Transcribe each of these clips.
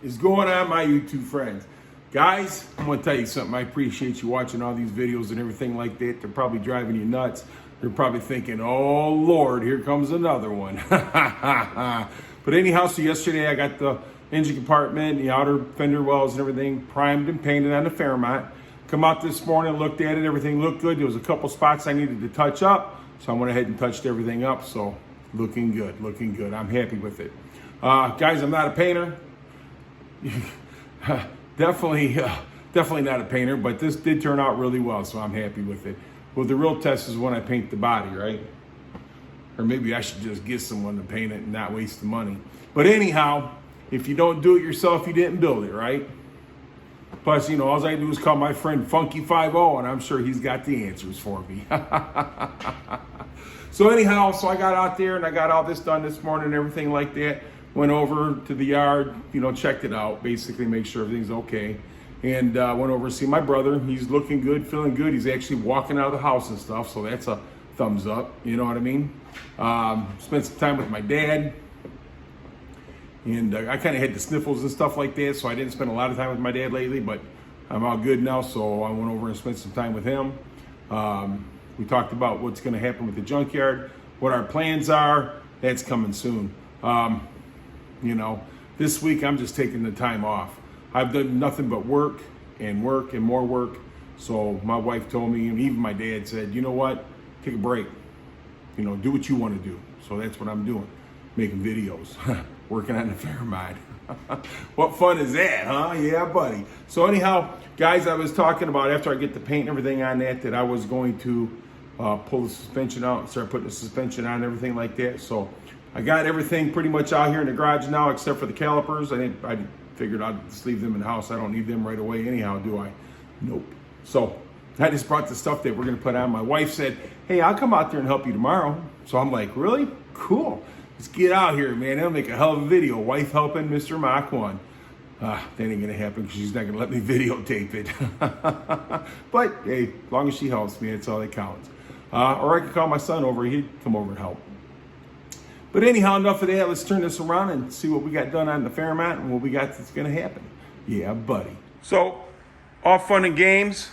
is going on, my YouTube friends? Guys, I'm going to tell you something. I appreciate you watching all these videos and everything like that. They're probably driving you nuts. They're probably thinking, oh, Lord, here comes another one. But anyhow, so yesterday I got the engine compartment, the outer fender wells and everything primed and painted on the Fairmont. Come out this morning, looked at it, everything looked good. There was a couple spots I needed to touch up, so I went ahead and touched everything up. So looking good, looking good. I'm happy with it. Guys, I'm not a painter. Definitely not a painter, but this did turn out really well, so I'm happy with it. Well, the real test is when I paint the body, right? Or maybe I should just get someone to paint it and not waste the money. But anyhow, if you don't do it yourself, you didn't build it, right? Plus, you know, all I do is call my friend Funky50, and I'm sure he's got the answers for me. So anyhow, so I got out there and I got all this done this morning and everything like that. Went over to the yard, you know, checked it out, basically make sure everything's okay. And went over to see my brother. He's looking good, feeling good. He's actually walking out of the house and stuff, so that's a thumbs up, you know what I mean? Spent some time with my dad. And I kind of had the sniffles and stuff like that, so I didn't spend a lot of time with my dad lately, but I'm all good now, so I went over and spent some time with him. We talked about what's going to happen with the junkyard, what our plans are. That's coming soon. You know, this week I'm just taking the time off. I've done nothing but work and more work. So my wife told me, and even my dad said, you know what, take a break. You know, do what you want to do. So that's what I'm doing, making videos, working on the Fairmont. What fun is that, huh? Yeah, buddy. So anyhow, guys, I was talking about after I get the paint and everything on that I was going to pull the suspension out and start putting the suspension on and everything like that. So I got everything pretty much out here in the garage now, except for the calipers. I figured I'd just leave them in the house. I don't need them right away anyhow, do I? Nope. So I just brought the stuff that we're going to put on. My wife said, hey, I'll come out there and help you tomorrow. So I'm like, really? Cool. Let's get out here, man. That'll make a hell of a video. Wife helping Mr. Mach 1. That ain't going to happen because she's not going to let me videotape it. But, hey, as long as she helps me, that's all that counts. Or I could call my son over. He'd come over and help. But anyhow, enough of that. Let's turn this around and see what we got done on the Fairmont and what we got that's going to happen. Yeah, buddy. So, all fun and games.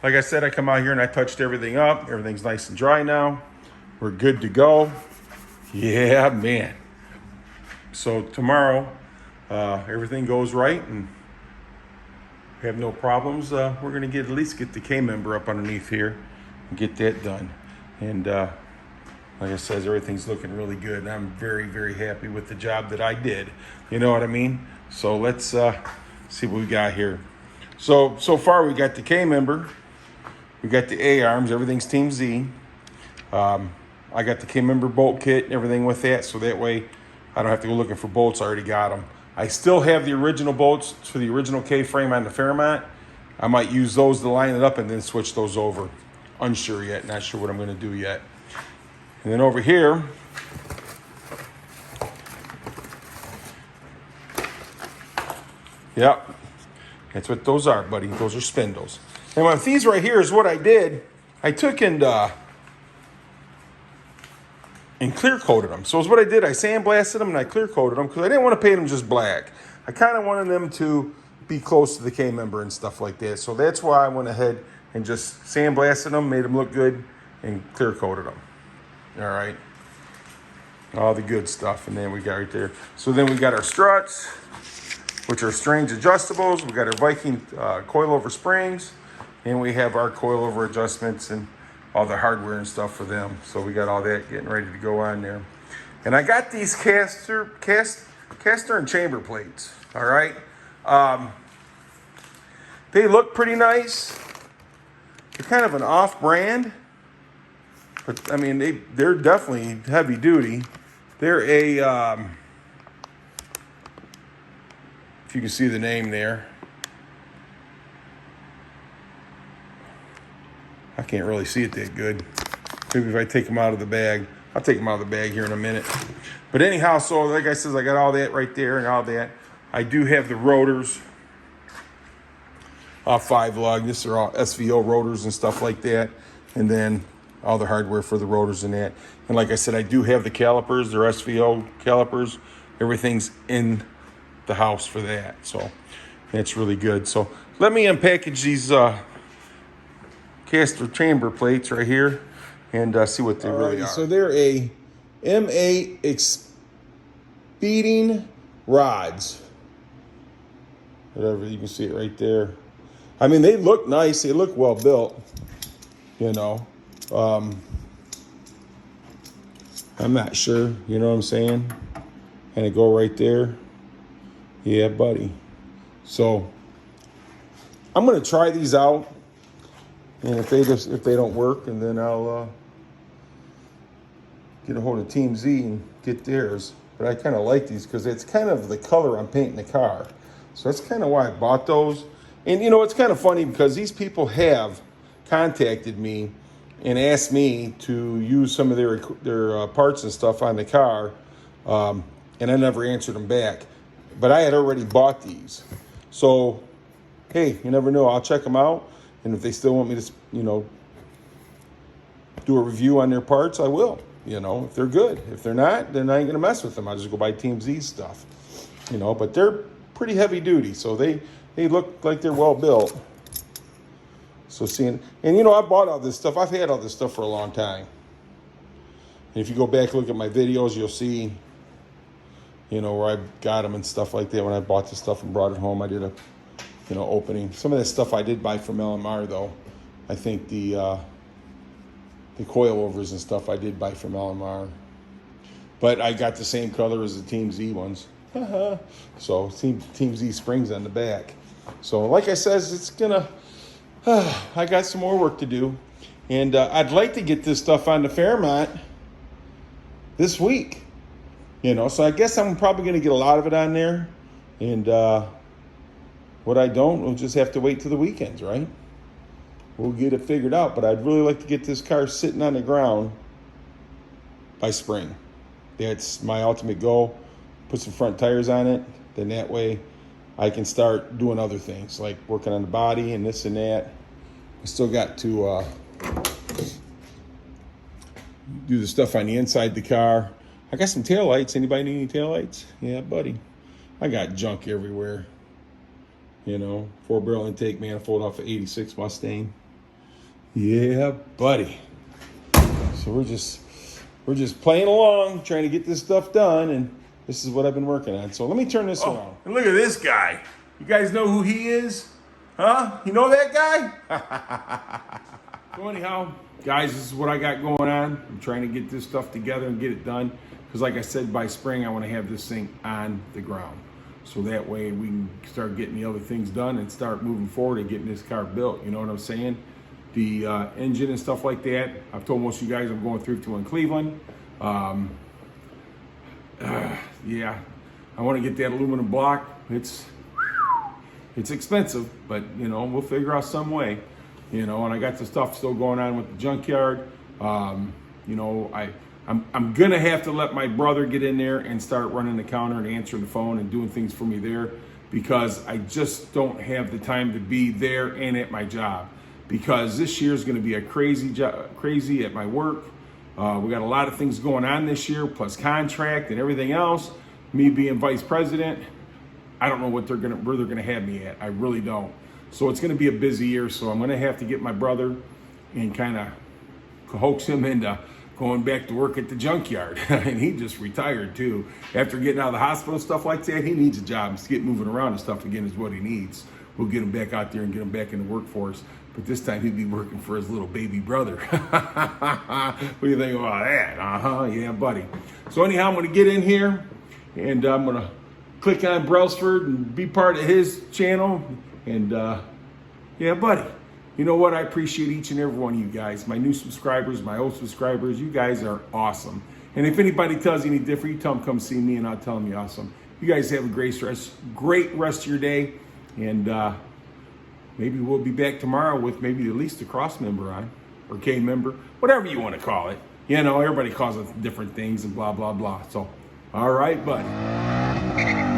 Like I said, I come out here and I touched everything up. Everything's nice and dry now. We're good to go. Yeah, man. So tomorrow, everything goes right and we have no problems. We're going to at least get the K-member up underneath here and get that done. And like I said, everything's looking really good. I'm very, very happy with the job that I did. You know what I mean? So let's see what we got here. So far we got the K-member. We got the A-arms. Everything's teamz. I got the K-member bolt kit and everything with that, so that way I don't have to go looking for bolts. I already got them. I still have the original bolts for the original K-frame on the Fairmont. I might use those to line it up and then switch those over. Unsure yet. Not sure what I'm going to do yet. And then over here, yep, that's what those are, buddy. Those are spindles. And with these right here is what I did. I took and clear coated them. So it's what I did. I sandblasted them and I clear coated them because I didn't want to paint them just black. I kind of wanted them to be close to the K-member and stuff like that. So that's why I went ahead and just sandblasted them, made them look good, and clear coated them. All right. All the good stuff. And then we got right there. So then we got our struts, which are strange adjustables. We got our Viking coilover springs. And we have our coilover adjustments and all the hardware and stuff for them. So we got all that getting ready to go on there. And I got these caster and chamber plates. All right. They look pretty nice. They're kind of an off-brand. But, I mean, they're definitely heavy duty. They're a, if you can see the name there. I can't really see it that good. Maybe if I take them out of the bag. I'll take them out of the bag here in a minute. But anyhow, so like I said, I got all that right there and all that. I do have the rotors. 5 lug. This are all SVO rotors and stuff like that. And then all the hardware for the rotors and that. And like I said, I do have the calipers. They're SVO calipers. Everything's in the house for that. So that's really good. So let me unpackage these caster chamber plates right here and see what they really are. So they're a M8 Expeding rods. Whatever, you can see it right there. I mean, they look nice. They look well built, you know. I'm not sure, you know what I'm saying? And it go right there. Yeah, buddy. So I'm gonna try these out, and if they don't work, and then I'll get a hold of teamz and get theirs. But I kind of like these because it's kind of the color I'm painting the car. So that's kind of why I bought those. And you know, it's kind of funny because these people have contacted me and asked me to use some of their parts and stuff on the car, and I never answered them back. But I had already bought these. So, hey, you never know. I'll check them out. And if they still want me to, you know, do a review on their parts, I will. You know, if they're good. If they're not, then I ain't going to mess with them. I'll just go buy teamz stuff. You know, but they're pretty heavy duty. So they look like they're well built. So and you know, I bought all this stuff. I've had all this stuff for a long time. And if you go back and look at my videos, you'll see, you know, where I got them and stuff like that. When I bought the stuff and brought it home, I did a, you know, opening. Some of that stuff I did buy from LMR though. I think the coilovers and stuff I did buy from LMR. But I got the same color as the teamz ones. So teamz springs on the back. So like I says, it's gonna, I got some more work to do. And I'd like to get this stuff on the Fairmont this week. You know, so I guess I'm probably gonna get a lot of it on there. And what I don't, we'll just have to wait till the weekends, right? We'll get it figured out. But I'd really like to get this car sitting on the ground by spring. That's my ultimate goal. Put some front tires on it. Then that way I can start doing other things like working on the body and this and that. I still got to do the stuff on the inside of the car. I got some taillights. Anybody need any taillights? Yeah, buddy. I got junk everywhere. You know, 4-barrel intake manifold off of 86 Mustang. Yeah, buddy. So we're just playing along, trying to get this stuff done, and this is what I've been working on. So let me turn this around. And look at this guy. You guys know who he is? Huh? You know that guy? So anyhow, guys, this is what I got going on. I'm trying to get this stuff together and get it done. Because like I said, by spring, I want to have this thing on the ground. So that way we can start getting the other things done and start moving forward and getting this car built. You know what I'm saying? The engine and stuff like that. I've told most of you guys I'm going thrift to in Cleveland. Yeah, I want to get that aluminum block. It's expensive, but you know, we'll figure out some way. You know, and I got the stuff still going on with the junkyard. You know, I'm gonna have to let my brother get in there and start running the counter and answering the phone and doing things for me there, because I just don't have the time to be there and at my job. Because this year is going to be a crazy at my work. We got a lot of things going on this year, plus contract and everything else. Me being vice president, I don't know where they're gonna have me at. I really don't. So it's gonna be a busy year. So I'm gonna have to get my brother and kind of coax him into going back to work at the junkyard. And he just retired too. After getting out of the hospital and stuff like that, he needs a job. To get moving around and stuff again is what he needs. We'll get him back out there and get him back in the workforce. But this time he'd be working for his little baby brother. What do you think about that? Yeah, buddy. So anyhow, I'm going to get in here and I'm going to click on Brailsford and be part of his channel. And yeah, buddy. You know what? I appreciate each and every one of you guys. My new subscribers, my old subscribers. You guys are awesome. And if anybody tells you any different, you tell them come see me and I'll tell them you're awesome. You guys have a great rest of your day. And maybe we'll be back tomorrow with maybe at least a cross member on, or K member, whatever you want to call it. You know, everybody calls it different things and blah, blah, blah. So, all right, buddy.